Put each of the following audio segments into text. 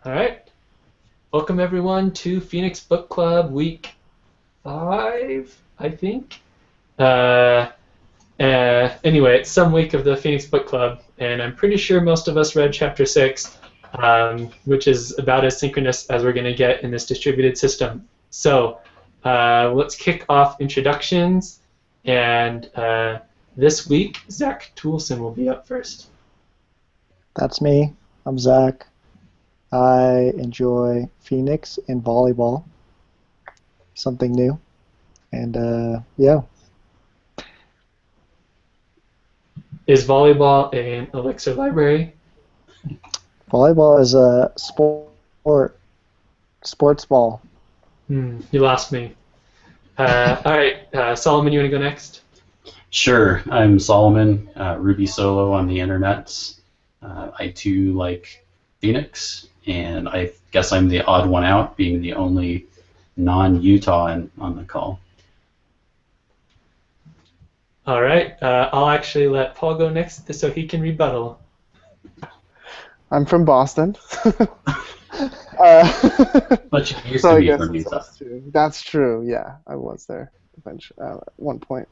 All right. Welcome everyone to Phoenix Book Club week 5, I think. Uh, anyway, it's some week of the Phoenix Book Club, and I'm pretty sure most of us read chapter 6, which is about as synchronous as we're going to get in this distributed system. So let's kick off introductions, and this week, Zach Toolson will be up first. That's me. I'm Zach. I enjoy Phoenix and volleyball. Something new. And yeah, Is volleyball an Elixir library? volleyball is a sports ball. You lost me. All right, Solomon, you want to go next? Sure, I'm Solomon, Ruby Solo on the internets. I too like Phoenix, and I guess I'm the odd one out, being the only non-Utah on the call. All right, I'll actually let Paul go next so he can rebuttal. I'm from Boston. But you used so to I be guess from Utah. that's true. Yeah, I was there eventually, at one point.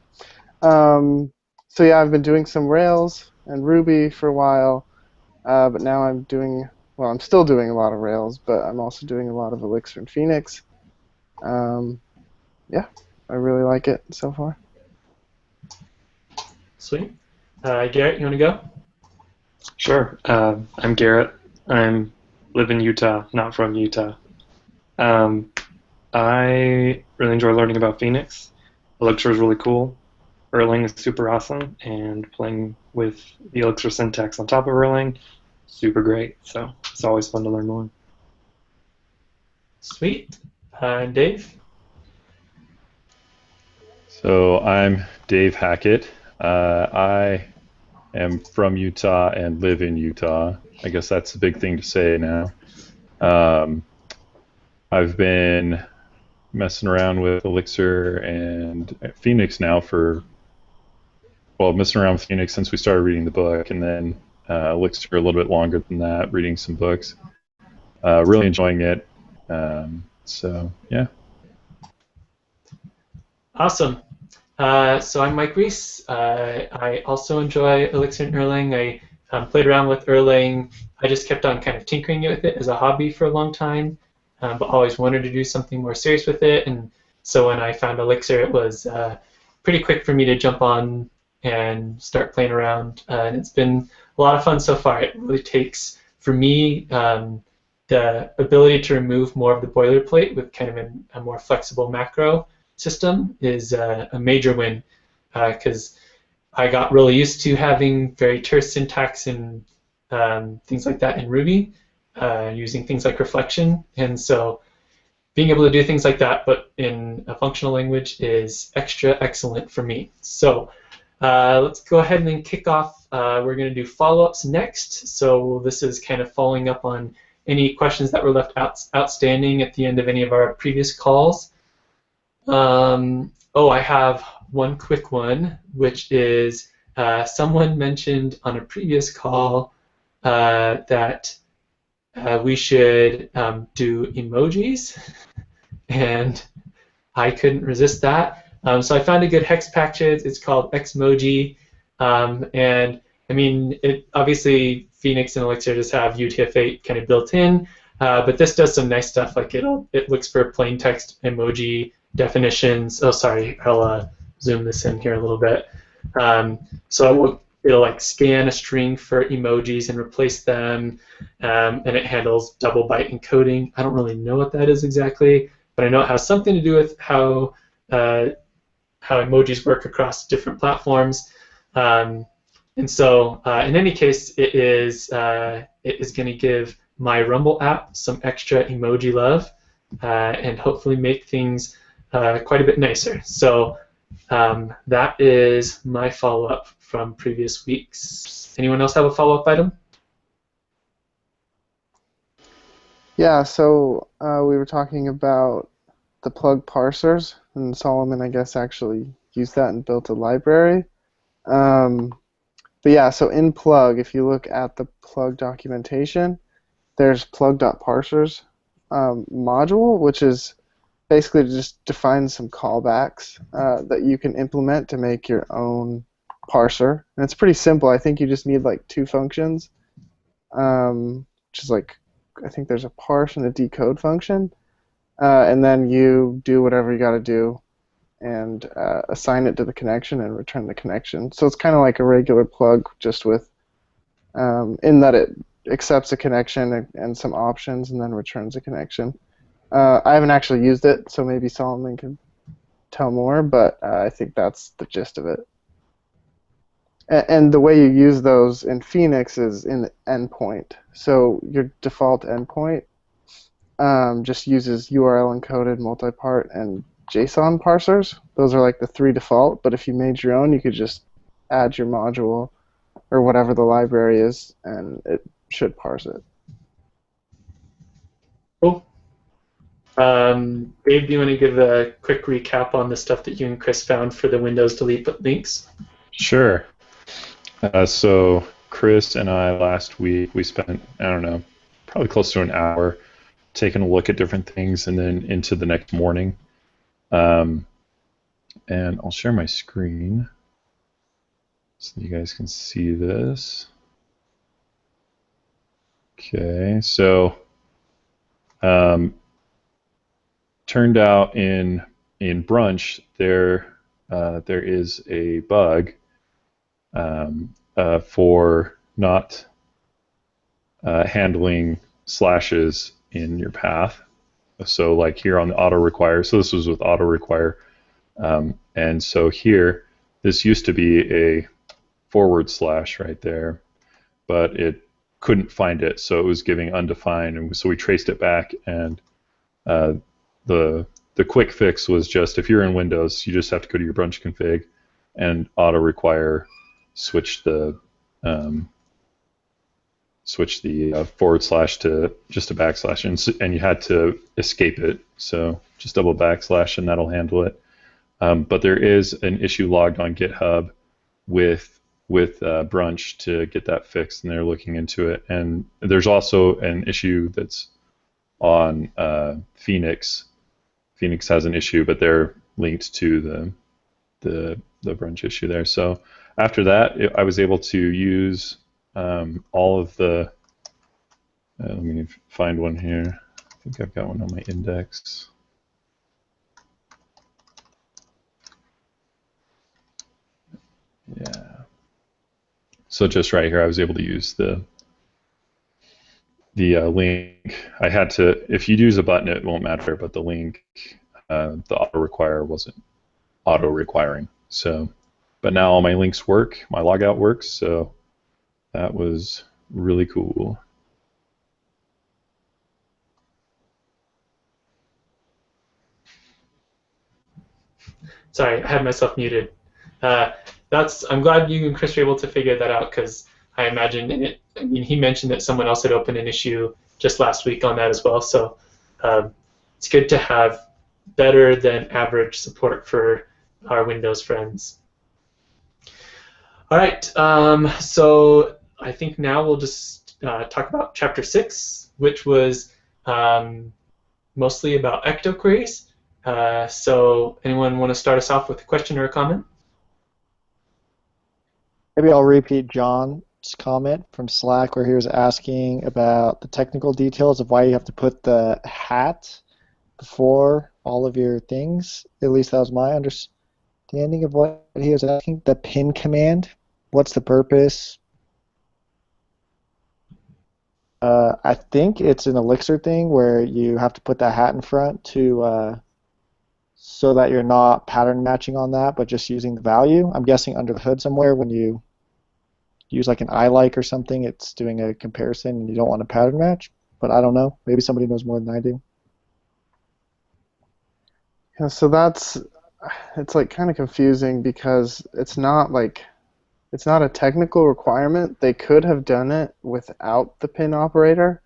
So yeah, I've been doing some Rails and Ruby for a while, but now I'm still doing a lot of Rails, but I'm also doing a lot of Elixir and Phoenix. Yeah, I really like it so far. Sweet. Garrett, you want to go? Sure. I'm Garrett. I live in Utah, not from Utah. I really enjoy learning about Phoenix. Elixir is really cool. Erlang is super awesome, and playing with the Elixir syntax on top of Erlang, super great. So it's always fun to learn more. Sweet. Dave? So I'm Dave Hackett. I am from Utah and live in Utah. I guess that's a big thing to say now. I've been messing around with Elixir and Phoenix now messing around with Phoenix since we started reading the book, and then Elixir a little bit longer than that, reading some books. Really enjoying it. So, yeah. Awesome. So I'm Mike Ries. I also enjoy Elixir and Erlang. I played around with Erlang. I just kept on kind of tinkering with it as a hobby for a long time, but always wanted to do something more serious with it. And so when I found Elixir, it was pretty quick for me to jump on and start playing around. And it's been a lot of fun so far. It really takes, for me, the ability to remove more of the boilerplate with kind of a more flexible macro system is a major win, because I got really used to having very terse syntax and things like that in Ruby, using things like reflection, and so being able to do things like that but in a functional language is extra excellent for me. So let's go ahead and then kick off. We're going to do follow-ups next, so this is kind of following up on any questions that were left outstanding at the end of any of our previous calls. I have one quick one, which is someone mentioned on a previous call that we should do emojis, and I couldn't resist that. So I found a good hex package. It's called Xmoji, and I mean, obviously Phoenix and Elixir just have UTF-8 kind of built in, but this does some nice stuff. Like it looks for plain text emoji definitions. Oh, sorry, I'll zoom this in here a little bit. So it'll like scan a string for emojis and replace them, and it handles double byte encoding. I don't really know what that is exactly, but I know it has something to do with how emojis work across different platforms. And so, in any case, it is going to give my Rumble app some extra emoji love, and hopefully make things quite a bit nicer. So that is my follow-up from previous weeks. Anyone else have a follow-up item? Yeah, so we were talking about the plug parsers, and Solomon, I guess, actually used that and built a library. But yeah, so in plug, if you look at the plug documentation, there's plug.parsers module, which is basically just defines some callbacks that you can implement to make your own parser. And it's pretty simple. I think you just need like 2 functions, which is like, I think there's a parse and a decode function, and then you do whatever you got to do and assign it to the connection and return the connection. So it's kind of like a regular plug, just with in that it accepts a connection and some options and then returns a connection. I haven't actually used it, so maybe Solomon can tell more, but I think that's the gist of it. And the way you use those in Phoenix is in the endpoint. So your default endpoint just uses URL encoded, multipart, and JSON parsers. Those are like the 3 default, but if you made your own, you could just add your module or whatever the library is, and it should parse it. Cool. Dave, do you want to give a quick recap on the stuff that you and Chris found for the Windows delete links? Sure. So Chris and I last week, we spent, I don't know, probably close to an hour taking a look at different things and then into the next morning. And I'll share my screen so you guys can see this. Okay, so turned out in Brunch there is a bug for not handling slashes in your path. So like here on the auto require, so this was with auto require, and so here this used to be a / right there, but it couldn't find it, so it was giving undefined, and so we traced it back, and the quick fix was just, if you're in Windows, you just have to go to your Brunch config and auto require switch the / to just a / and you had to escape it, so just double / and that'll handle it. But there is an issue logged on GitHub with Brunch to get that fixed, and they're looking into it. And there's also an issue that's on Phoenix. Phoenix has an issue, but they're linked to the Brunch issue there. So after that, I was able to use all of the. Let me find one here. I think I've got one on my index. Yeah. So just right here, I was able to use the link. I had to, if you use a button, it won't matter, but the link, the auto require wasn't auto requiring. So, but now all my links work, my logout works, so that was really cool. Sorry, I had myself muted. I'm glad you and Chris were able to figure that out, because I imagine he mentioned that someone else had opened an issue just last week on that as well. So it's good to have better than average support for our Windows friends. All right, so I think now we'll just talk about Chapter 6, which was mostly about Ecto Queries. So anyone want to start us off with a question or a comment? Maybe I'll repeat John's comment from Slack where he was asking about the technical details of why you have to put the hat before all of your things. At least that was my understanding of what he was asking. The pin command, what's the purpose? I think it's an Elixir thing where you have to put that hat in front to so that you're not pattern matching on that, but just using the value. I'm guessing under the hood somewhere when you use like an I-like or something, it's doing a comparison and you don't want to pattern match, but I don't know. Maybe somebody knows more than I do. Yeah, so it's like kind of confusing because it's not a technical requirement. They could have done it without the pin operator,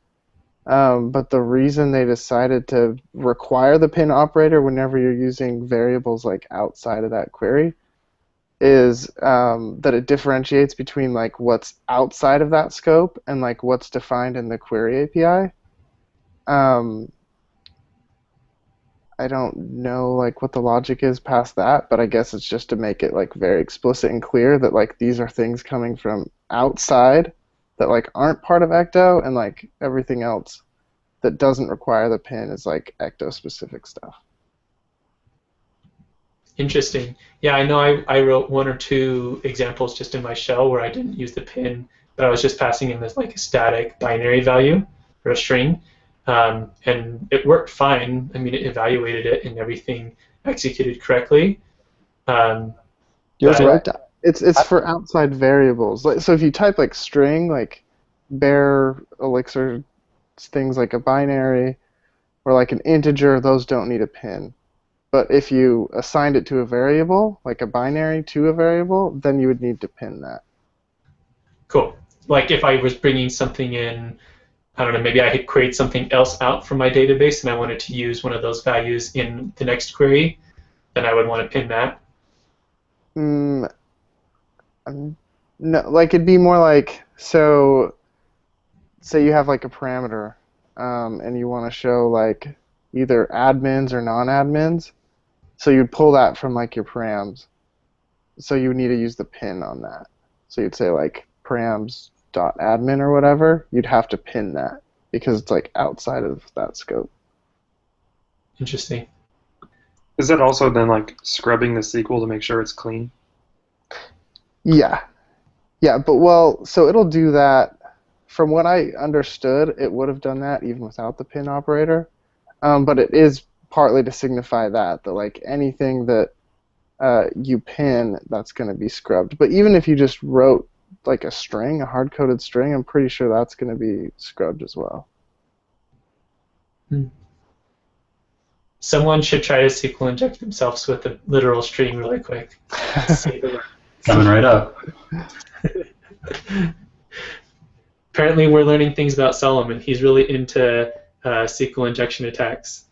but the reason they decided to require the pin operator whenever you're using variables like outside of that query is that it differentiates between like what's outside of that scope and like what's defined in the query API. I don't know like what the logic is past that, but I guess it's just to make it like very explicit and clear that like these are things coming from outside that like aren't part of Ecto, and like everything else that doesn't require the pin is like Ecto specific stuff. Interesting. Yeah, I know I wrote one or two examples just in my shell where I didn't use the pin, but I was just passing in this like a static binary value or a string, and it worked fine. I mean, it evaluated it and everything executed correctly. Yours But- worked. It's for outside variables. Like, so if you type like string, like bare Elixir things like a binary or like an integer, those don't need a pin. But if you assigned it to a variable, like a binary to a variable, then you would need to pin that. Cool. Like if I was bringing something in, I don't know, maybe I had queried something else out from my database and I wanted to use one of those values in the next query, then I would want to pin that. No, like it'd be more like, so say you have like a parameter and you want to show like either admins or non-admins, so you'd pull that from like your params, so you would need to use the pin on that. So you'd say like params.admin or whatever, you'd have to pin that because it's like outside of that scope. Interesting. Is that also then like scrubbing the SQL to make sure it's clean? Yeah, but well, so it'll do that. From what I understood, it would have done that even without the pin operator. But it is partly to signify that like anything that you pin, that's going to be scrubbed. But even if you just wrote like a string, a hard-coded string, I'm pretty sure that's going to be scrubbed as well. Someone should try to SQL inject themselves with a literal string really quick. Coming right up. Apparently we're learning things about Solomon. He's really into SQL injection attacks.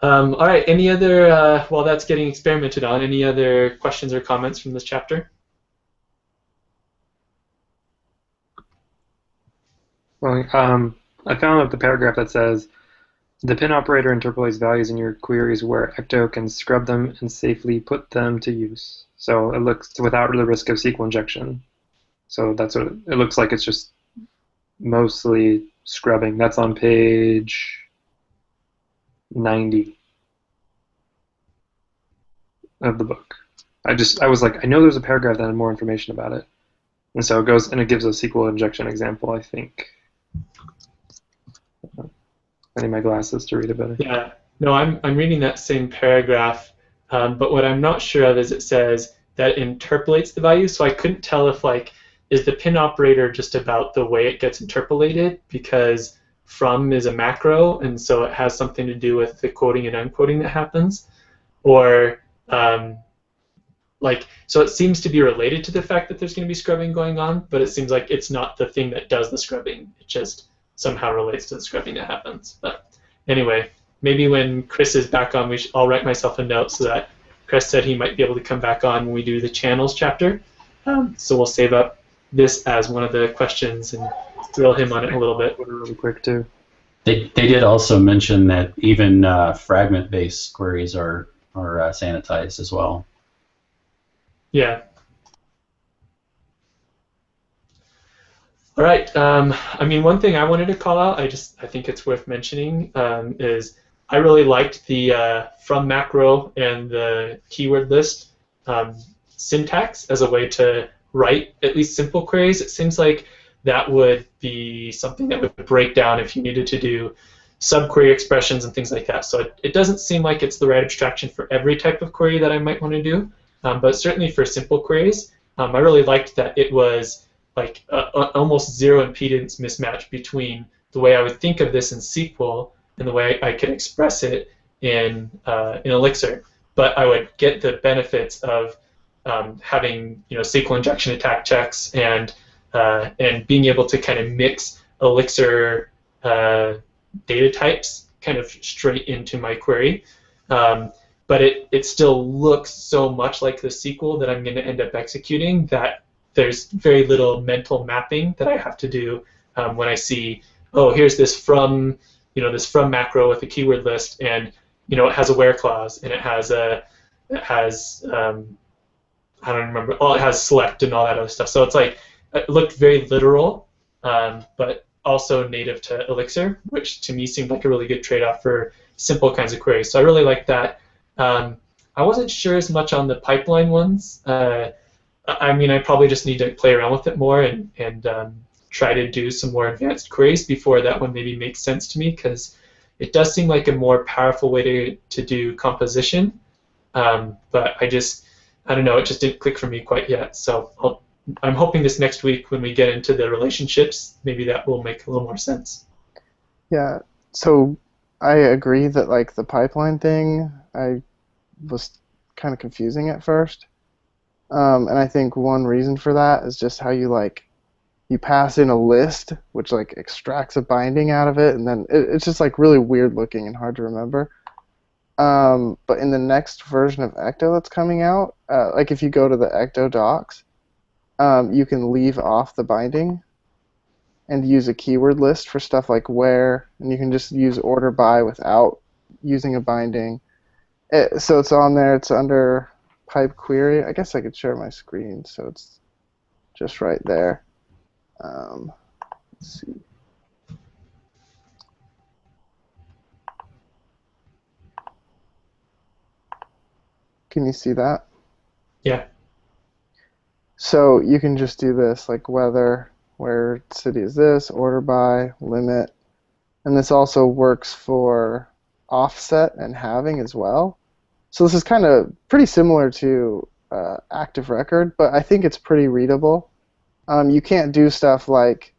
All right, any other, while that's getting experimented on, any other questions or comments from this chapter? Well, I found the paragraph that says, the pin operator interpolates values in your queries where Ecto can scrub them and safely put them to use. So it looks without the risk of SQL injection. So that's what it looks like. It's just mostly scrubbing. That's on page 90 of the book. I was like, I know there's a paragraph that had more information about it. And so it goes and it gives a SQL injection example, I think. I need my glasses to read it better. Yeah, no, I'm reading that same paragraph, but what I'm not sure of is it says that it interpolates the value, so I couldn't tell if like, is the pin operator just about the way it gets interpolated, because from is a macro, and so it has something to do with the quoting and unquoting that happens, or like, so it seems to be related to the fact that there's going to be scrubbing going on, but it seems like it's not the thing that does the scrubbing. It just somehow relates to the scrubbing that happens. But anyway, maybe when Chris is back on, I'll write myself a note so that Chris said he might be able to come back on when we do the channels chapter. So we'll save up this as one of the questions and drill him on it a little bit. Really quick too. They did also mention that even fragment-based queries are sanitized as well. Yeah. All right. I mean, one thing I wanted to call out, I think it's worth mentioning, is I really liked the from macro and the keyword list syntax as a way to write at least simple queries. It seems like that would be something that would break down if you needed to do subquery expressions and things like that. So it doesn't seem like it's the right abstraction for every type of query that I might want to do, but certainly for simple queries, I really liked that it was like almost zero impedance mismatch between the way I would think of this in SQL and the way I could express it in Elixir. But I would get the benefits of having SQL injection attack checks and being able to kind of mix Elixir data types kind of straight into my query. but it still looks so much like the SQL that I'm going to end up executing that there's very little mental mapping that I have to do when I see, oh, here's this from, this from macro with a keyword list, and it has a where clause, and it has I don't remember. Oh, it has select and all that other stuff. So it's like it looked very literal, but also native to Elixir, which to me seemed like a really good trade-off for simple kinds of queries. So I really like that. I wasn't sure as much on the pipeline ones. I mean, I probably just need to play around with it more and try to do some more advanced queries before that one maybe makes sense to me, because it does seem like a more powerful way to do composition. But I don't know, it just didn't click for me quite yet. So I'm hoping this next week when we get into the relationships, maybe that will make a little more sense. Yeah, so I agree that like the pipeline thing, I was kind of confusing at first. And I think one reason for that is just how you pass in a list, which like extracts a binding out of it, and then it's just like really weird looking and hard to remember. But in the next version of Ecto that's coming out, like if you go to the Ecto docs, you can leave off the binding and use a keyword list for stuff like where, and you can just use order by without using a binding. So it's on there. It's under pipe query. I guess I could share my screen, so it's just right there. Let's see. Can you see that? Yeah. So you can just do this, like whether, where city is this, order by, limit, and this also works for offset and halving as well. So this is kind of pretty similar to active record, but I think it's pretty readable. You can't do stuff like,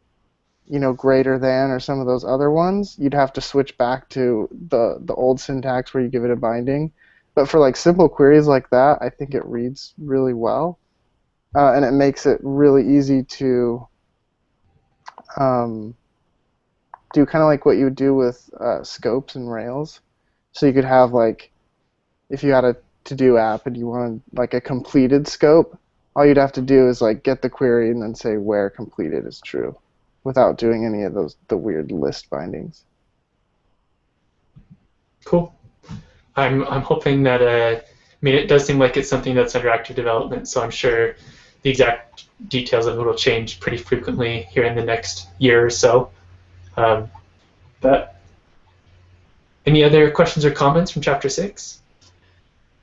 greater than or some of those other ones. You'd have to switch back to the old syntax where you give it a binding. But for like simple queries like that, I think it reads really well, and it makes it really easy to do kind of like what you would do with scopes and Rails. So you could have like, if you had a to-do app and you wanted like a completed scope, all you'd have to do is like get the query and then say where completed is true, without doing any of the weird list bindings. Cool. I'm hoping that I mean, it does seem like it's something that's under active development, so I'm sure the exact details of it will change pretty frequently here in the next year or so. But any other questions or comments from Chapter 6?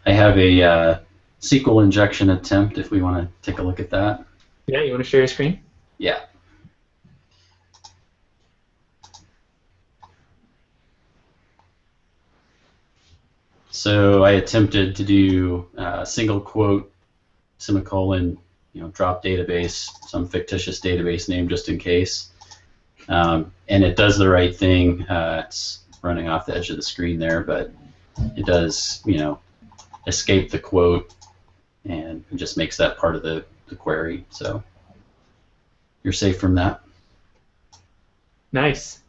I have a SQL injection attempt if we want to take a look at that. Yeah, you want to share your screen? Yeah. So I attempted to do single quote, semicolon, drop database, some fictitious database name just in case. And it does the right thing. It's running off the edge of the screen there, but it does, escape the quote, and it just makes that part of the query. So you're safe from that. Nice.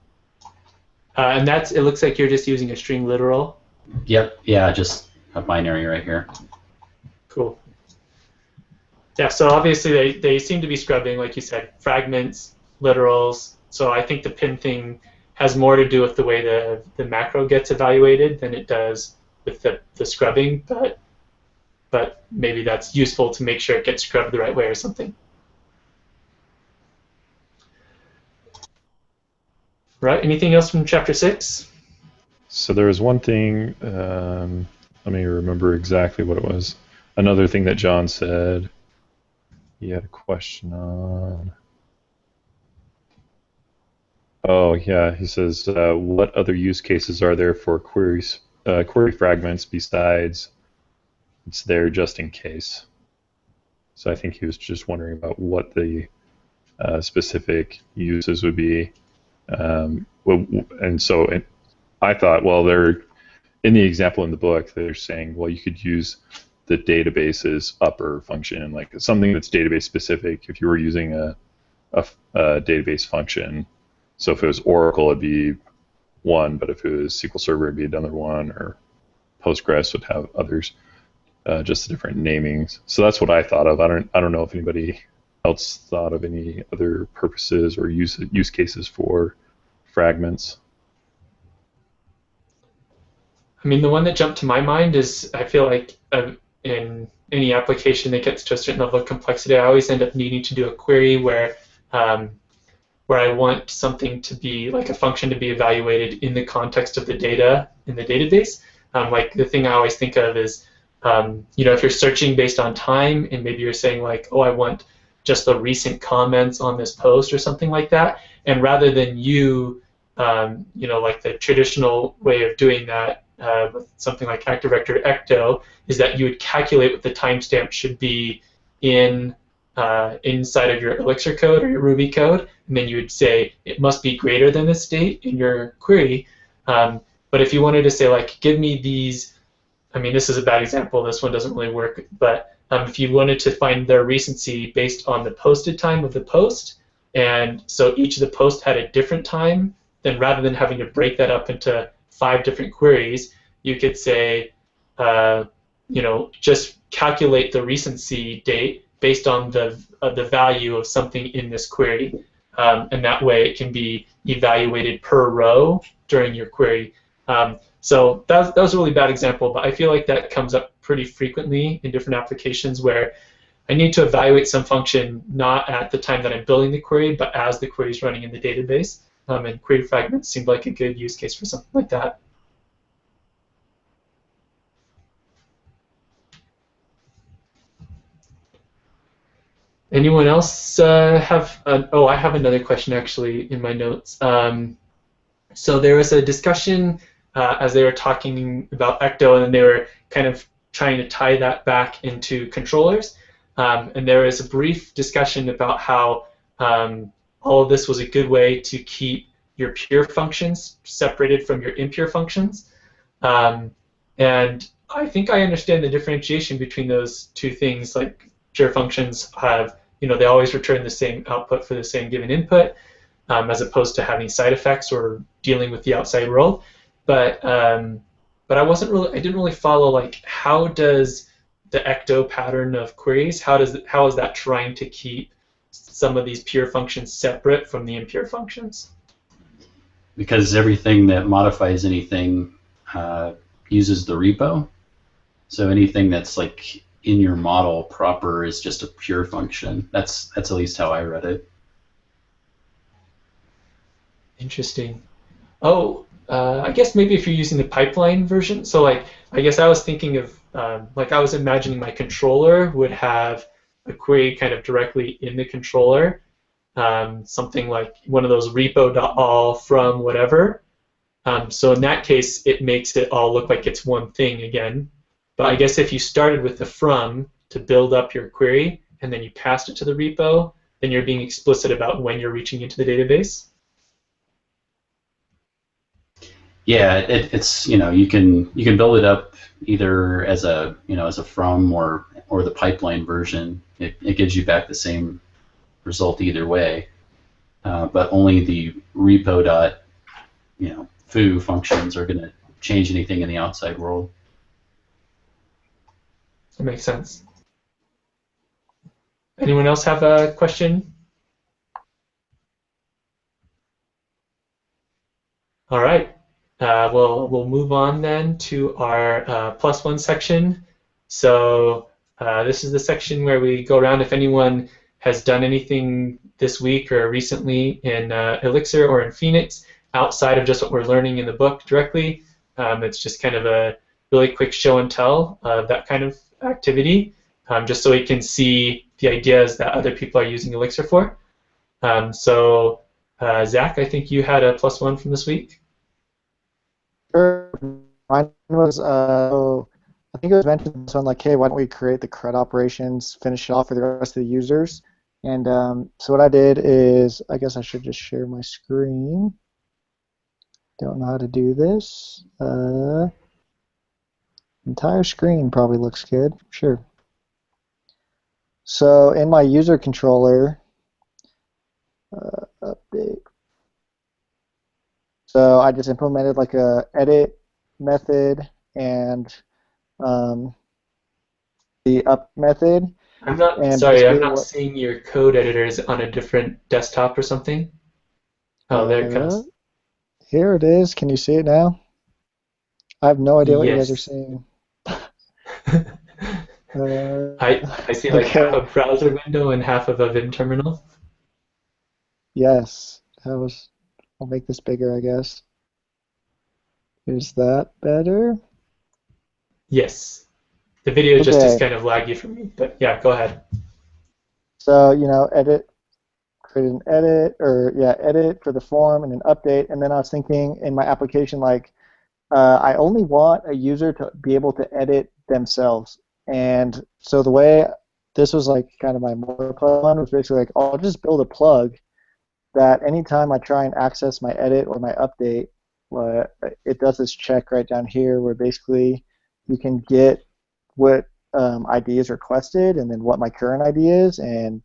And it looks like you're just using a string literal. Yep. Yeah, just a binary right here. Cool. Yeah, so obviously they seem to be scrubbing, like you said, fragments, literals. So I think the pin thing has more to do with the way the macro gets evaluated than it does with the scrubbing, but maybe that's useful to make sure it gets scrubbed the right way or something. Right, anything else from Chapter 6? So there was one thing, let me remember exactly what it was. Another thing that John said, he had a question on. Oh, yeah, he says, what other use cases are there for query fragments besides it's there just in case? So I think he was just wondering about what the specific uses would be. And so I thought, well, they're in the example in the book, they're saying, well, you could use the database's upper function, like something that's database specific. If you were using a database function, so if it was Oracle, it'd be one, but if it was SQL Server, it'd be another one, or Postgres would have others, just different namings. So that's what I thought of. I don't know if anybody else thought of any other purposes or use cases for fragments. I mean, the one that jumped to my mind is I feel like in any application that gets to a certain level of complexity, I always end up needing to do a query where I want something to be, like a function to be evaluated in the context of the data in the database. Like the thing I always think of is, if you're searching based on time and maybe you're saying like, oh, I want just the recent comments on this post or something like that, and rather than like the traditional way of doing that with something like active vector ecto, is that you would calculate what the timestamp should be inside of your Elixir code or your Ruby code, and then you would say it must be greater than this date in your query. But if you wanted to say like, give me these, I mean, this is a bad example, this one doesn't really work, but if you wanted to find their recency based on the posted time of the post, and so each of the posts had a different time, then rather than having to break that up into 5 different queries, you could say, just calculate the recency date based on the value of something in this query, and that way it can be evaluated per row during your query. So that was a really bad example, but I feel like that comes up pretty frequently in different applications where I need to evaluate some function not at the time that I'm building the query, but as the query is running in the database. And query fragments seemed like a good use case for something like that. Anyone else have? I have another question actually in my notes. So there was a discussion as they were talking about Ecto, and then they were kind of trying to tie that back into controllers. And there was a brief discussion about how all of this was a good way to keep your pure functions separated from your impure functions. And I think I understand the differentiation between those two things. Like pure functions have, they always return the same output for the same given input, as opposed to having side effects or dealing with the outside world. But I didn't really follow like how does the ecto pattern of queries, how is that trying to keep some of these pure functions separate from the impure functions? Because everything that modifies anything uses the repo. So anything that's like in your model proper is just a pure function. That's at least how I read it. Interesting. Oh, I guess maybe if you're using the pipeline version. So like, I guess I was thinking of like I was imagining my controller would have a query kind of directly in the controller, something like one of those repo.all from whatever. So in that case, it makes it all look like it's one thing again. But I guess if you started with the from to build up your query, and then you passed it to the repo, then you're being explicit about when you're reaching into the database. Yeah, it's you can build it up either as a as a from or the pipeline version. It gives you back the same result either way, but only the repo dot foo functions are going to change anything in the outside world. That makes sense. Anyone else have a question? All right. We'll move on then to our +1 section. So this is the section where we go around if anyone has done anything this week or recently in Elixir or in Phoenix outside of just what we're learning in the book directly. It's just kind of a really quick show and tell of that kind of activity, just so we can see the ideas that other people are using Elixir for. So Zach, I think you had a +1 from this week. Sure. Mine was, I think it was mentioned this one, like, hey, why don't we create the CRUD operations, finish it off for the rest of the users? And so what I did is, I guess I should just share my screen. Don't know how to do this. Entire screen probably looks good. Sure. So in my user controller, update. So I just implemented like a edit method and the up method. I'm not And sorry. I'm basically not seeing your code editors on a different desktop or something. Oh, there it comes. Here it is. Can you see it now? I have no idea what you guys are Yes. seeing. I see like half Okay. a browser window and half of a Vim terminal. Yes. I'll make this bigger, I guess. Is that better? Yes. The video just is Okay. kind of laggy for me, but yeah, go ahead. So, create an edit, or yeah, edit for the form and an update. And then I was thinking in my application, like, I only want a user to be able to edit themselves. And so the way this was like kind of my more plan was basically like, I'll just build a plug that anytime I try and access my edit or my update, it does this check right down here where basically you can get what ID is requested and then what my current ID is. And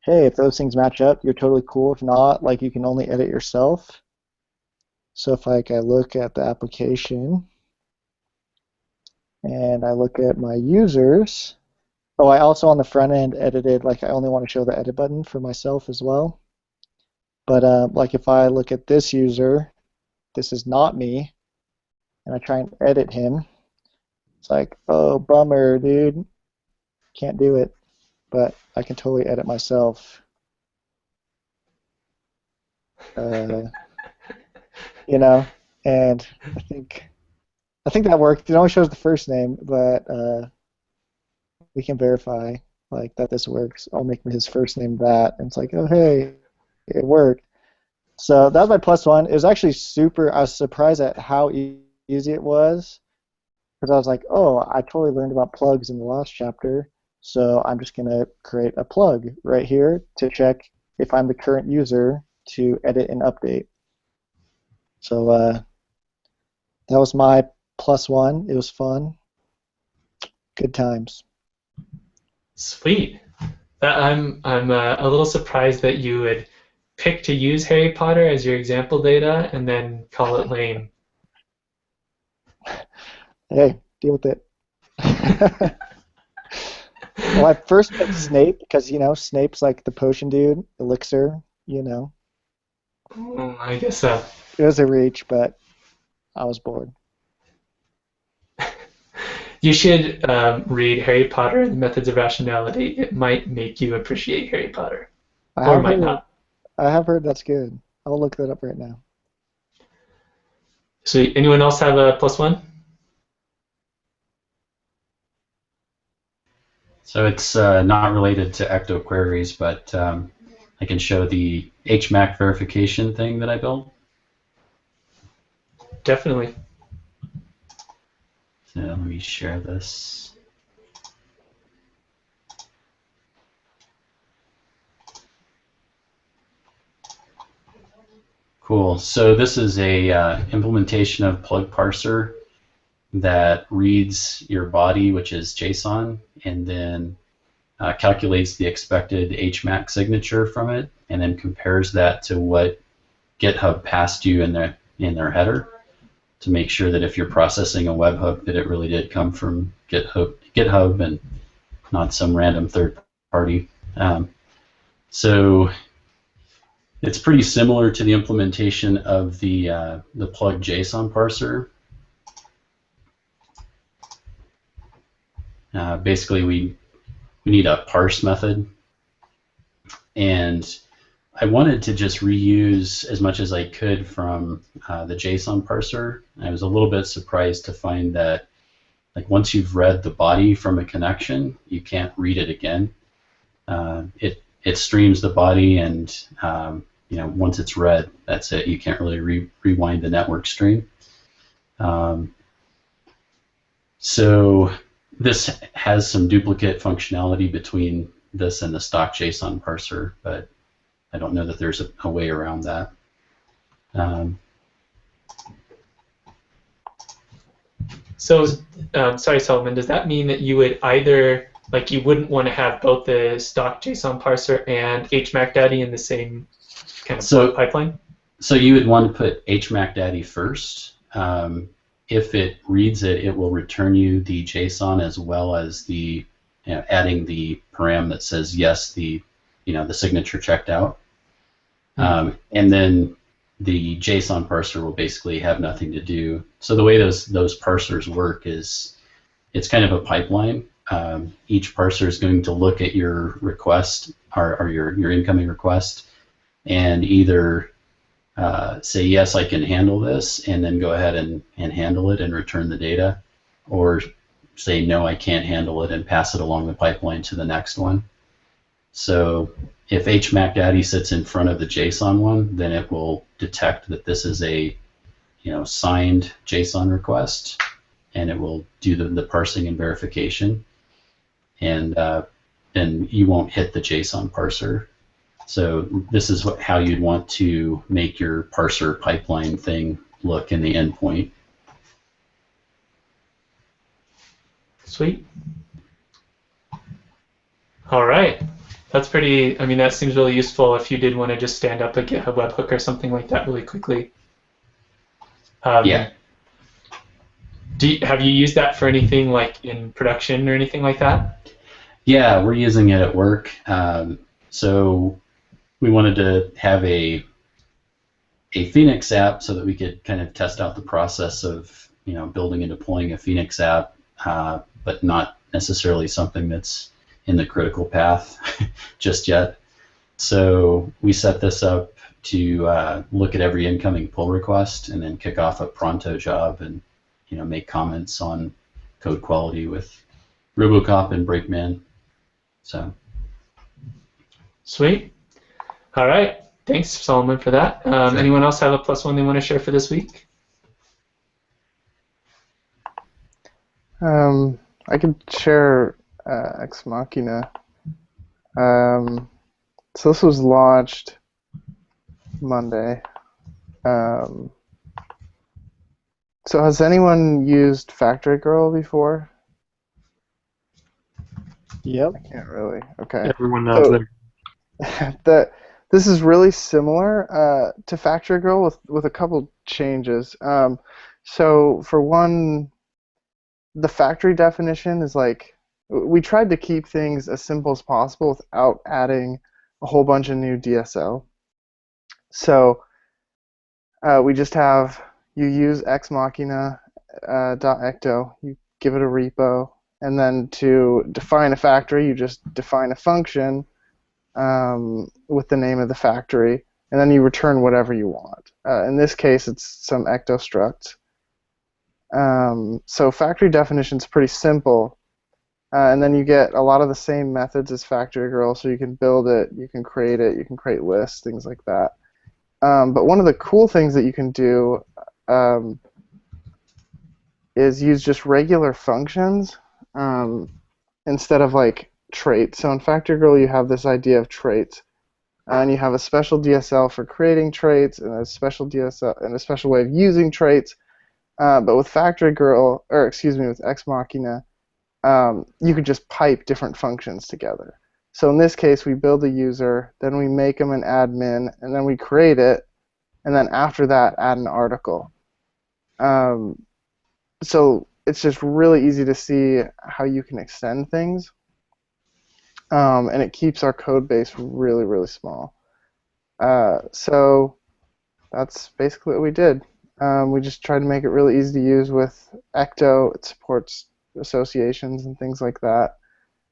hey, if those things match up, you're totally cool. If not, like you can only edit yourself. So if I look at the application and I look at my users, oh, I also on the front end edited, like I only want to show the edit button for myself as well. But like if I look at this user, this is not me, and I try and edit him, it's like, oh, bummer, dude, can't do it. But I can totally edit myself. And I think that worked. It only shows the first name, but we can verify like that this works. I'll make his first name that, and it's like, oh hey, it worked. So that was my +1. It was actually super. I was surprised at how easy it was, because I was like, oh, I totally learned about plugs in the last chapter, so I'm just gonna create a plug right here to check if I'm the current user to edit and update. So that was my +1. It was fun. Good times. Sweet. I'm a little surprised that you would pick to use Harry Potter as your example data and then call it lame. Hey, deal with it. Well, I first picked Snape because, Snape's like the potion dude, elixir, I guess so. It was a reach, but I was bored. You should read Harry Potter and the Methods of Rationality. It might make you appreciate Harry Potter. Or might not. I have heard that's good. I'll look that up right now. So anyone else have a +1? So it's not related to Ecto Queries, but I can show the HMAC verification thing that I built. Definitely. So let me share this. Cool. So this is a implementation of Plug Parser that reads your body, which is JSON, and then calculates the expected HMAC signature from it, and then compares that to what GitHub passed you in their header to make sure that if you're processing a webhook, that it really did come from GitHub and not some random third party. So it's pretty similar to the implementation of the plug JSON parser. Basically, we need a parse method, and I wanted to just reuse as much as I could from the JSON parser. I was a little bit surprised to find that, like, once you've read the body from a connection, you can't read it again. It streams the body, and once it's read, that's it. You can't really rewind the network stream. So this has some duplicate functionality between this and the stock JSON parser, but I don't know that there's a way around that. So, sorry, Solomon, does that mean that you would either, like, you wouldn't want to have both the stock JSON parser and HMAC Daddy in the same kind of pipeline? So you would want to put HMAC Daddy first, if it reads it, it will return you the JSON as well as the adding the param that says yes, the the signature checked out. And then the JSON parser will basically have nothing to do. So the way those parsers work is it's kind of a pipeline. Each parser is going to look at your request or your incoming request and either say, yes, I can handle this, and then go ahead and handle it and return the data, or say, no, I can't handle it and pass it along the pipeline to the next one. So if HMACDaddy sits in front of the JSON one, then it will detect that this is a signed JSON request, and it will do the parsing and verification, and then you won't hit the JSON parser. So this is how you'd want to make your parser pipeline thing look in the endpoint. Sweet. All right. That's pretty, I mean, that seems really useful if you did want to just stand up a GitHub webhook or something like that really quickly. Yeah. Have you used that for anything like in production or anything like that? Yeah, we're using it at work. So we wanted to have a Phoenix app so that we could kind of test out the process of building and deploying a Phoenix app, but not necessarily something that's in the critical path just yet. So we set this up to look at every incoming pull request and then kick off a pronto job and make comments on code quality with Robocop and Brakeman. So sweet. All right. Thanks, Solomon, for that. Sure. Anyone else have a +1 they want to share for this week? I could share Ex Machina. So this was launched Monday. So has anyone used Factory Girl before? Yep. I can't really. Okay. Everyone knows that. This is really similar to Factory Girl with a couple changes. So for one, the factory definition is like, we tried to keep things as simple as possible without adding a whole bunch of new DSO. So we just have, you use Ex Machina .ecto, you give it a repo, and then to define a factory, you just define a function with the name of the factory, and then you return whatever you want. In this case, it's some ecto struct. So factory definition is pretty simple, and then you get a lot of the same methods as Factory Girl, so you can build it, you can create lists, things like that. But one of the cool things that you can do is use just regular functions instead of like traits. So in Factory Girl, you have this idea of traits, and you have a special DSL for creating traits and a special DSL and a special way of using traits. But with Factory Girl, or excuse me, with Ex Machina, you could just pipe different functions together. So in this case, we build a user, then we make them an admin, and then we create it, and then after that, add an article. So it's just really easy to see how you can extend things, and it keeps our code base really, really small. So that's basically what we did. We just tried to make it really easy to use with Ecto. It supports associations and things like that.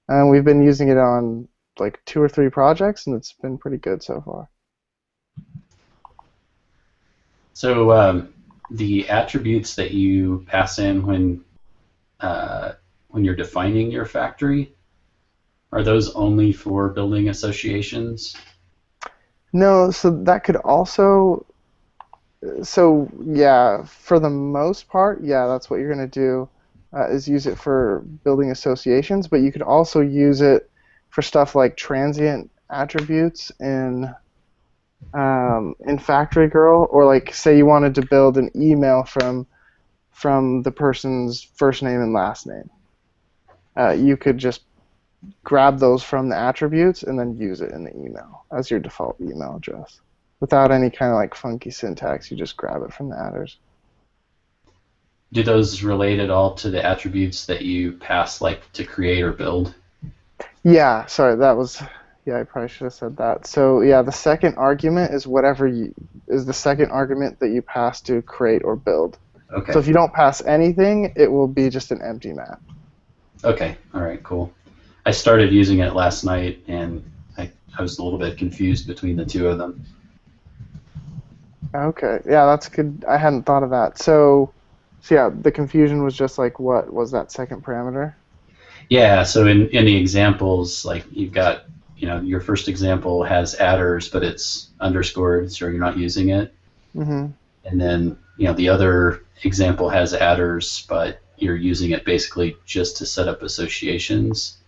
And we've been using it on like 2 or 3 projects, and it's been pretty good so far. So the attributes that you pass in when you're defining your factory, are those only for building associations? No, so that could also, so yeah, for the most part, yeah, that's what you're going to do, is use it for building associations, but you could also use it for stuff like transient attributes in Factory Girl, or like say you wanted to build an email from the person's first name and last name. You could just grab those from the attributes and then use it in the email as your default email address. Without any kind of like funky syntax, you just grab it from the attrs. do those relate at all to the attributes that you pass, like to create or build? Yeah, sorry, that was, yeah, I probably should have said that. So yeah, the second argument is is the second argument that you pass to create or build. So Okay. if you don't pass anything, it will be just an empty map. Okay. All right. Cool. I started using it last night, and I was a little bit confused between the two of them. Okay, yeah, that's good. I hadn't thought of that. So yeah, the confusion was just like, what was that second parameter? Yeah. So in the examples, like you've got, your first example has adders, but it's underscored, so you're not using it. Mm-hmm. And then, the other example has adders, but you're using it basically just to set up associations.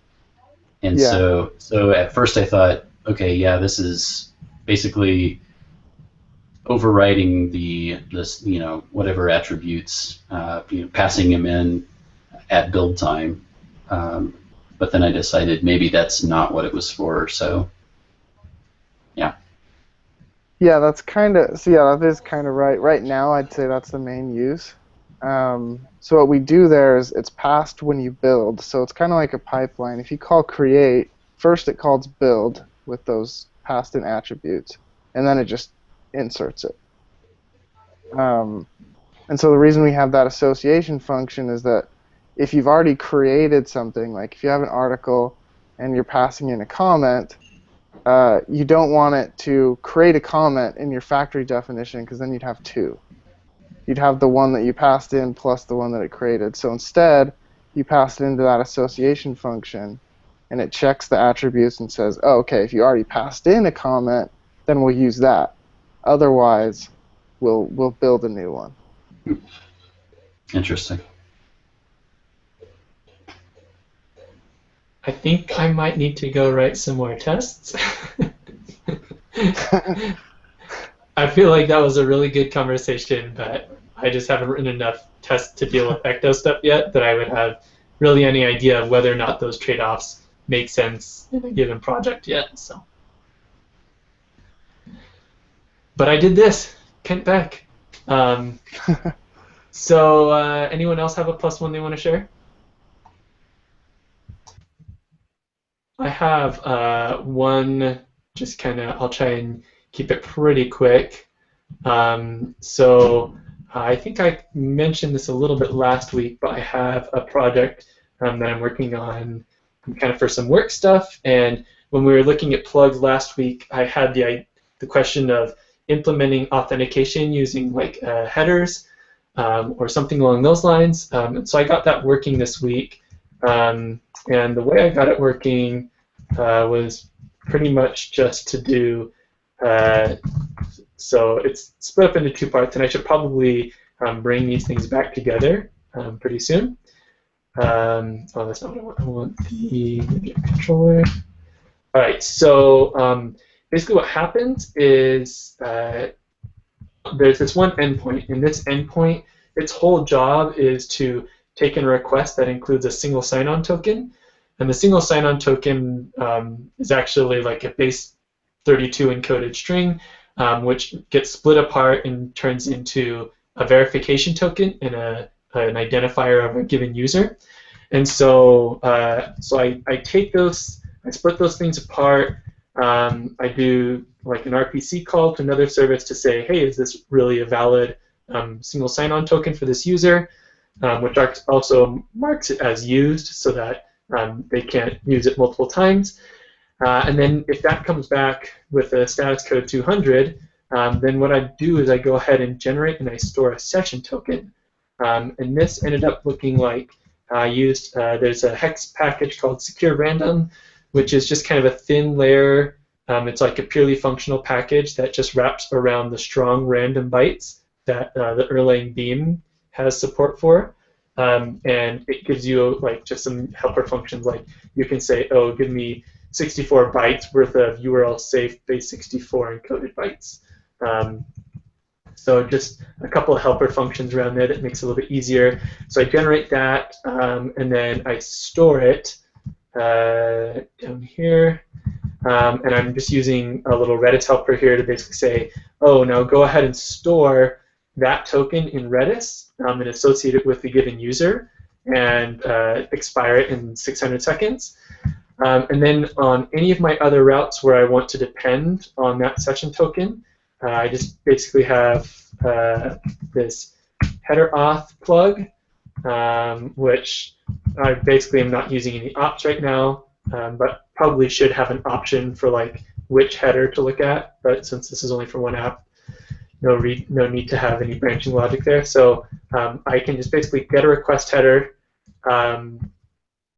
And Yeah. so at first I thought, okay, yeah, this is basically overriding this whatever attributes, passing them in at build time. But then I decided maybe that's not what it was for. So yeah. Yeah, that's kind of, so yeah, that is kind of right. Right now, I'd say that's the main use. So what we do there is it's passed when you build. So it's kind of like a pipeline. If you call create, first it calls build with those passed in attributes, and then it just inserts it. And so the reason we have that association function is that if you've already created something, like if you have an article and you're passing in a comment, you don't want it to create a comment in your factory definition, because then you'd have two. You'd have the one that you passed in plus the one that it created. So instead, you pass it into that association function, and it checks the attributes and says, oh, okay, if you already passed in a comment, then we'll use that. Otherwise, we'll build a new one. Interesting. I think I might need to go write some more tests. I feel like that was a really good conversation, but I just haven't written enough tests to deal with Ecto stuff yet that I would have really any idea of whether or not those trade-offs make sense in a given project yet. So, but I did this. Kent Beck. So anyone else have a +1 they want to share? I have one, just kind of, I'll try and keep it pretty quick. So I think I mentioned this a little bit last week, but I have a project that I'm working on kind of for some work stuff. And when we were looking at plugs last week, I had the question of implementing authentication using like headers or something along those lines. And so I got that working this week. And the way I got it working was pretty much just to do, so it's split up into two parts, and I should probably bring these things back together pretty soon. Oh, that's not what I want. I want the controller. All right, so basically what happens is there's this one endpoint, and this endpoint, its whole job is to take in a request that includes a single sign-on token. And the single sign-on token is actually like a base 32 encoded string, which gets split apart and turns into a verification token and an identifier of a given user. And so, I take those, I split those things apart. I do like an RPC call to another service to say, hey, is this really a valid single sign-on token for this user? Which also marks it as used so that they can't use it multiple times. And then if that comes back with a status code 200, then what I do is I go ahead and generate and I store a session token. And this ended up looking like I used, there's a hex package called secure random, which is just kind of a thin layer. It's like a purely functional package that just wraps around the strong random bytes that the Erlang beam has support for. And it gives you like just some helper functions, like you can say, oh, give me 64 bytes worth of URL safe base 64 encoded bytes. So just a couple of helper functions around there that makes it a little bit easier. So I generate that, and then I store it down here. And I'm just using a little Redis helper here to basically say, oh, now go ahead and store that token in Redis and associate it with the given user and expire it in 600 seconds. And then on any of my other routes where I want to depend on that session token, I just basically have this header auth plug, which I basically am not using any ops right now, but probably should have an option for like which header to look at. But since this is only for one app, no need to have any branching logic there. So I can just basically get a request header.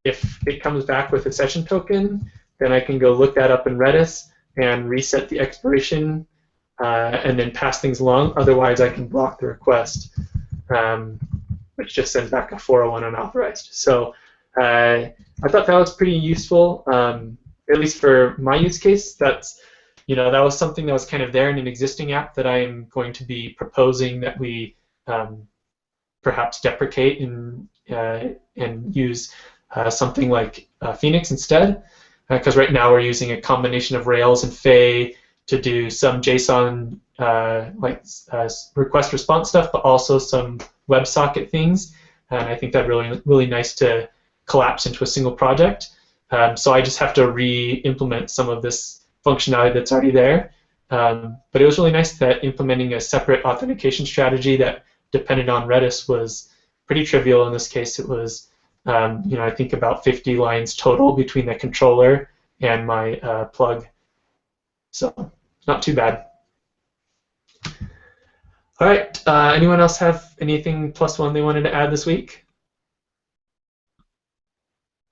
If it comes back with a session token, then I can go look that up in Redis and reset the expiration and then pass things along. Otherwise, I can block the request, which just sends back a 401 unauthorized. So I thought that was pretty useful, at least for my use case. That was something that was kind of there in an existing app that I'm going to be proposing that we perhaps deprecate and use something like Phoenix instead, because right now we're using a combination of Rails and Fay to do some JSON request response stuff, but also some WebSocket things. And I think that really nice to collapse into a single project. So I just have to re-implement some of this functionality that's already there. But it was really nice that implementing a separate authentication strategy that depended on Redis was pretty trivial. In this case, it was I think about 50 lines total between the controller and my plug. So not too bad. All right. Anyone else have anything +1 they wanted to add this week?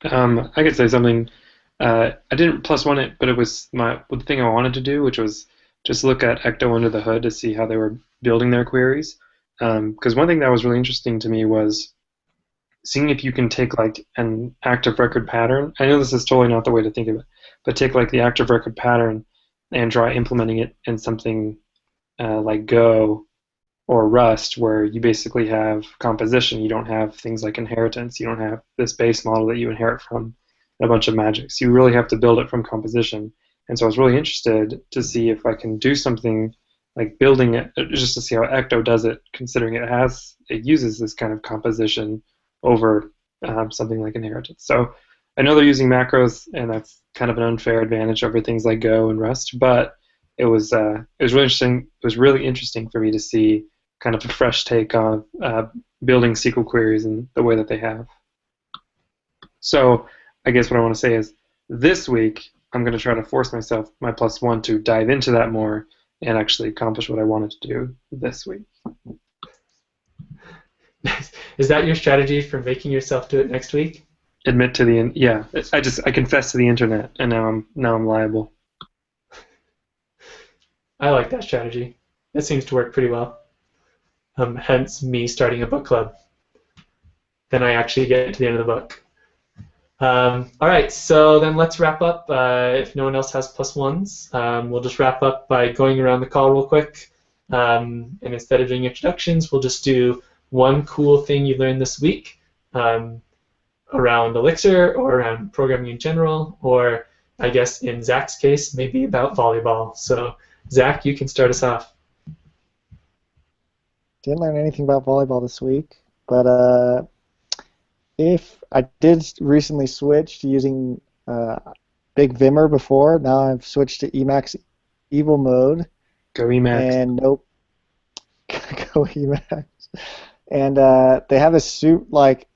I could say something. I didn't +1 it, but it was the thing I wanted to do, which was just look at Ecto under the hood to see how they were building their queries. Because one thing that was really interesting to me was seeing if you can take like an active record pattern. I know this is totally not the way to think of it, but take like the active record pattern and try implementing it in something like Go or Rust, where you basically have composition. You don't have things like inheritance. You don't have this base model that you inherit from a bunch of magics. You really have to build it from composition. And so I was really interested to see if I can do something like building it, just to see how Ecto does it, considering it uses this kind of composition over something like inheritance. So I know they're using macros, and that's kind of an unfair advantage over things like Go and Rust. But it was really interesting. It was really interesting for me to see kind of a fresh take on building SQL queries in the way that they have. So I guess what I want to say is this week I'm going to try to force myself, my +1, to dive into that more and actually accomplish what I wanted to do this week. Is that your strategy for making yourself do it next week? Admit to the yeah. I confess to the internet, and now I'm liable. I like that strategy. It seems to work pretty well. Hence me starting a book club. Then I actually get to the end of the book. All right, so then let's wrap up. If no one else has +1s, we'll just wrap up by going around the call real quick. And instead of doing introductions, we'll just do one cool thing you learned this week around Elixir or around programming in general, or I guess in Zach's case, maybe about volleyball. So Zach, you can start us off. Didn't learn anything about volleyball this week, but if I did recently switch to using Big Vimmer before, now I've switched to Emacs Evil Mode. Go Emacs. And nope. Go Emacs. And they have a suit, like,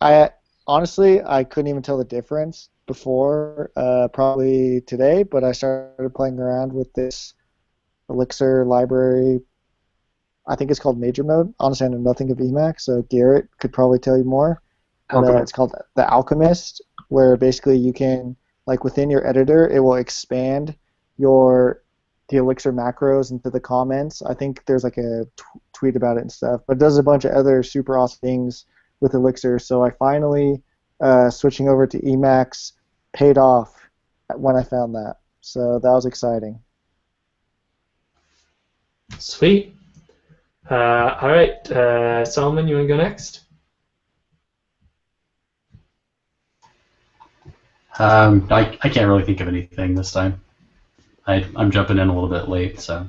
honestly, I couldn't even tell the difference before, probably today, but I started playing around with this Elixir library. I think it's called Major Mode. Honestly, I know nothing of Emacs, so Garrett could probably tell you more. But, it's called The Alchemist, where basically you can, like, within your editor, it will expand the Elixir macros into the comments. I think there's like a tweet about it and stuff, but it does a bunch of other super awesome things with Elixir. So I finally, switching over to Emacs paid off when I found that. So that was exciting. Sweet. All right, Solomon, you want to go next? I can't really think of anything this time. I'm jumping in a little bit late, so.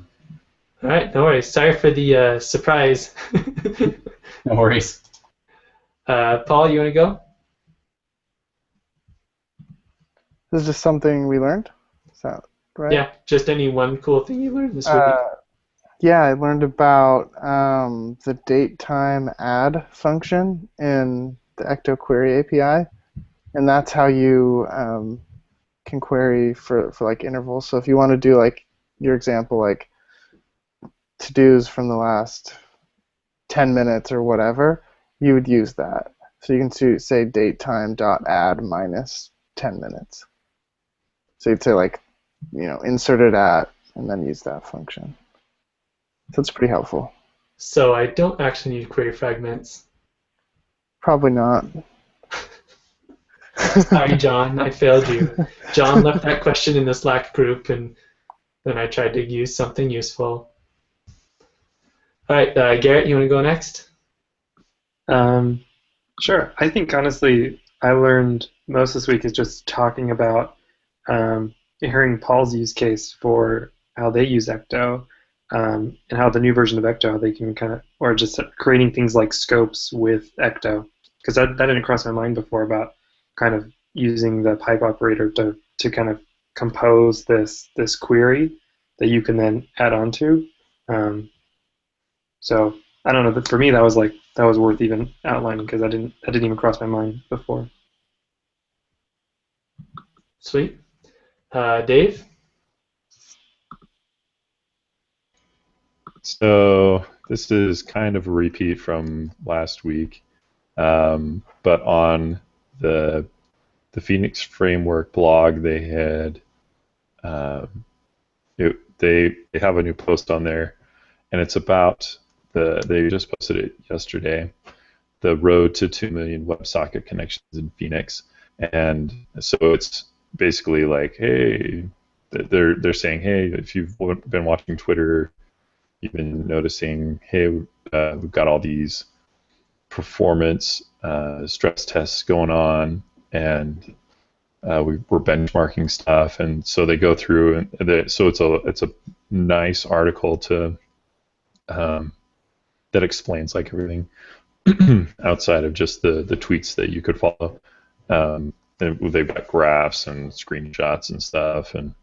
All right, no worries. Sorry for the surprise. No worries. Paul, you want to go? This is just something we learned. Is that right? Yeah, just any one cool thing you learned this week. Yeah, I learned about the date time add function in the Ecto Query API, and that's how you can query for like intervals. So if you want to do like your example, like to-dos from the last 10 minutes or whatever, you would use that. So you can say datetime dot add minus 10 minutes. So you'd say like, inserted at, and then use that function. So it's pretty helpful. So I don't actually need query fragments. Probably not. Sorry, John, I failed you. John left that question in the Slack group, and then I tried to use something useful. All right, Garrett, you want to go next? Sure. I think honestly, I learned most this week is just talking about hearing Paul's use case for how they use Ecto, and how the new version of Ecto, they can kind of, or just creating things like scopes with Ecto, because that didn't cross my mind before about kind of using the pipe operator to kind of compose this query that you can then add on to. So I don't know. But for me, that was worth even outlining because that didn't even cross my mind before. Sweet. Dave? So this is kind of a repeat from last week, but on the Phoenix Framework blog, they had they have a new post on there, and it's about they just posted it yesterday, the road to 2 million WebSocket connections in Phoenix, and so it's basically like, hey, they're saying, hey, if you've been watching Twitter, you've been noticing, hey, we've got all these performance stress tests going on, and we're benchmarking stuff, and so they go through, and so it's a nice article to that explains like everything outside of just the tweets that you could follow. And they've got graphs and screenshots and stuff, and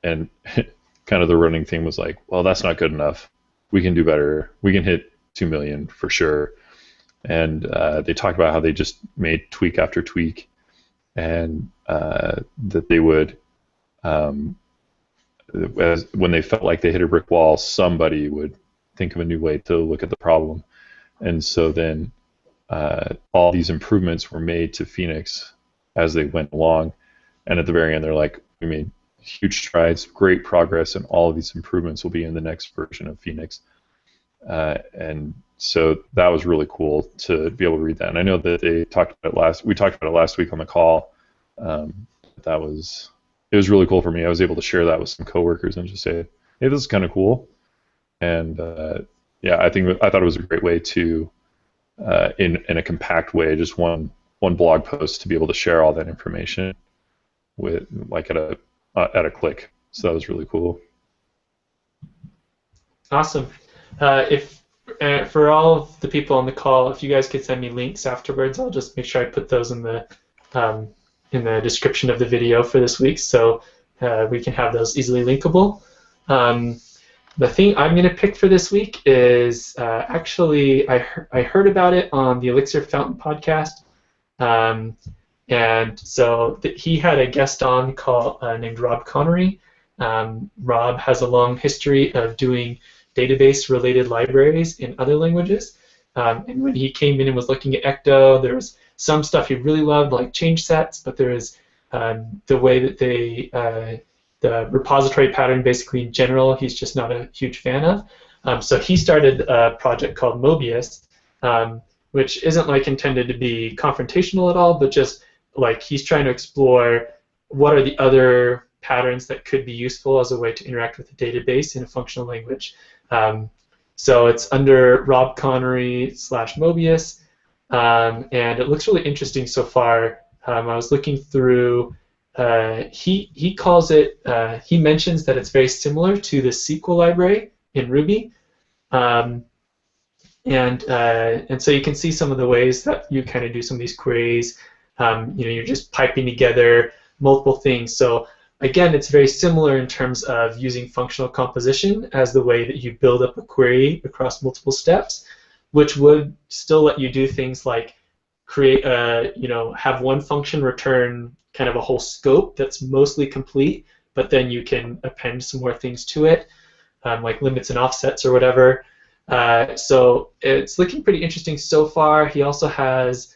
kind of the running theme was like, well, that's not good enough. We can do better. We can hit 2 million for sure. And they talked about how they just made tweak after tweak, and that they would, when they felt like they hit a brick wall, somebody would think of a new way to look at the problem. And so then all these improvements were made to Phoenix as they went along. And at the very end, they're like, we made huge strides, great progress, and all of these improvements will be in the next version of Phoenix. And so that was really cool to be able to read that. And I know that we talked about it last week on the call. It was really cool for me. I was able to share that with some coworkers and just say, hey, this is kind of cool. And yeah, I thought it was a great way to, in a compact way, just one blog post to be able to share all that information with like at a click. So that was really cool. Awesome. If for all of the people on the call, if you guys could send me links afterwards, I'll just make sure I put those in the description of the video for this week, so we can have those easily linkable. The thing I'm going to pick for this week is actually I heard about it on the Elixir Fountain podcast, and so he had a guest on named Rob Connery. Rob has a long history of doing database-related libraries in other languages, and when he came in and was looking at Ecto, there was some stuff he really loved, like change sets, but there was the way that the repository pattern basically in general, he's just not a huge fan of. So he started a project called Mobius, which isn't like intended to be confrontational at all, but just like he's trying to explore what are the other patterns that could be useful as a way to interact with the database in a functional language. So it's under Rob Connery /Mobius, and it looks really interesting so far. I was looking through he calls it, he mentions that it's very similar to the SQL library in Ruby. And so you can see some of the ways that you kind of do some of these queries. You're just piping together multiple things. So again, it's very similar in terms of using functional composition as the way that you build up a query across multiple steps, which would still let you do things like create a, have one function return kind of a whole scope that's mostly complete, but then you can append some more things to it, like limits and offsets or whatever. So it's looking pretty interesting so far. He also has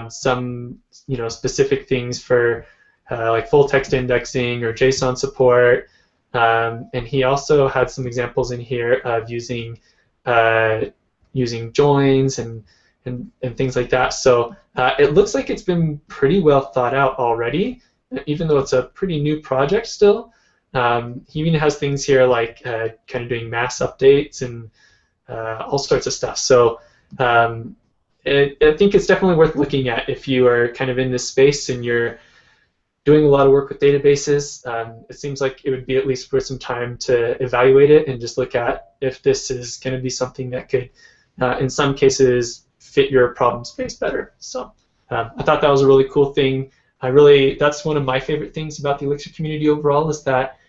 some specific things for like full text indexing or JSON support, and he also had some examples in here of using joins and things like that. So it looks like it's been pretty well thought out already, even though it's a pretty new project still. He even has things here like kind of doing mass updates and all sorts of stuff. So I think it's definitely worth looking at if you are kind of in this space and you're doing a lot of work with databases. It seems like it would be at least worth some time to evaluate it and just look at if this is going to be something that could, in some cases, fit your problem space better. So I thought that was a really cool thing. That's one of my favorite things about the Elixir community overall, is that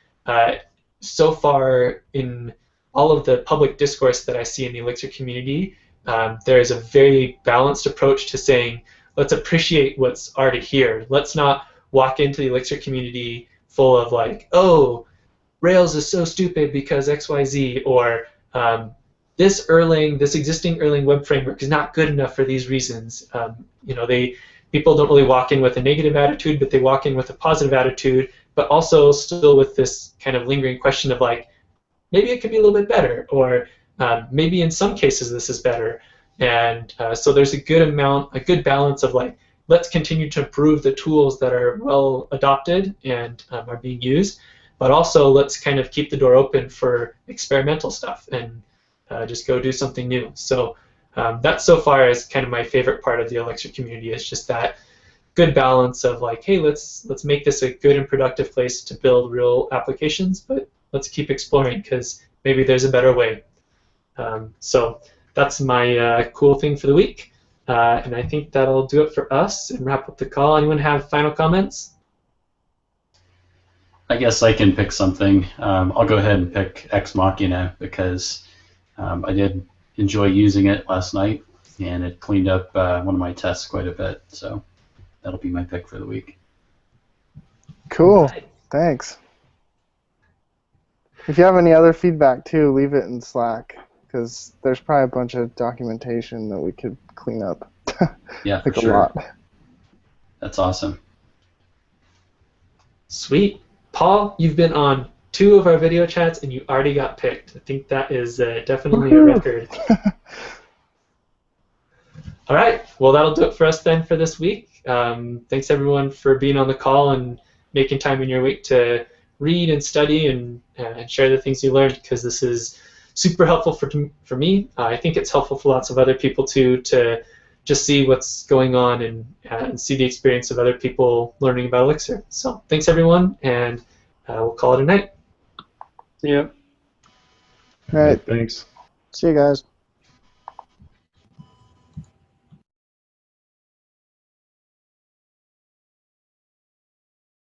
so far in all of the public discourse that I see in the Elixir community, there is a very balanced approach to saying, let's appreciate what's already here. Let's not walk into the Elixir community full of like, oh, Rails is so stupid because XYZ, or this existing Erlang web framework is not good enough for these reasons. People don't really walk in with a negative attitude, but they walk in with a positive attitude, but also still with this kind of lingering question of like, maybe it could be a little bit better, or maybe in some cases this is better. And so there's a good balance of like, let's continue to improve the tools that are well adopted and are being used, but also let's kind of keep the door open for experimental stuff and just go do something new. So that so far is kind of my favorite part of the Elixir community, is just that good balance of like, hey, let's make this a good and productive place to build real applications, but let's keep exploring because maybe there's a better way. So that's my cool thing for the week. And I think that'll do it for us and wrap up the call. Anyone have final comments? I guess I can pick something. I'll go ahead and pick Ex Machina because I did enjoy using it last night, and it cleaned up one of my tests quite a bit. So that'll be my pick for the week. Cool. Thanks. If you have any other feedback too, leave it in Slack, because there's probably a bunch of documentation that we could clean up. Yeah, for Like sure. A lot. That's awesome. Sweet. Paul, you've been on 2 of our video chats and you already got picked. I think that is definitely a record. All right. Well, that'll do it for us then for this week. Thanks everyone for being on the call and making time in your week to read and study and share the things you learned, because this is super helpful for me. I think it's helpful for lots of other people too, to just see what's going on and see the experience of other people learning about Elixir. So thanks everyone, and we'll call it a night. Yeah. All right. Thanks. See you guys.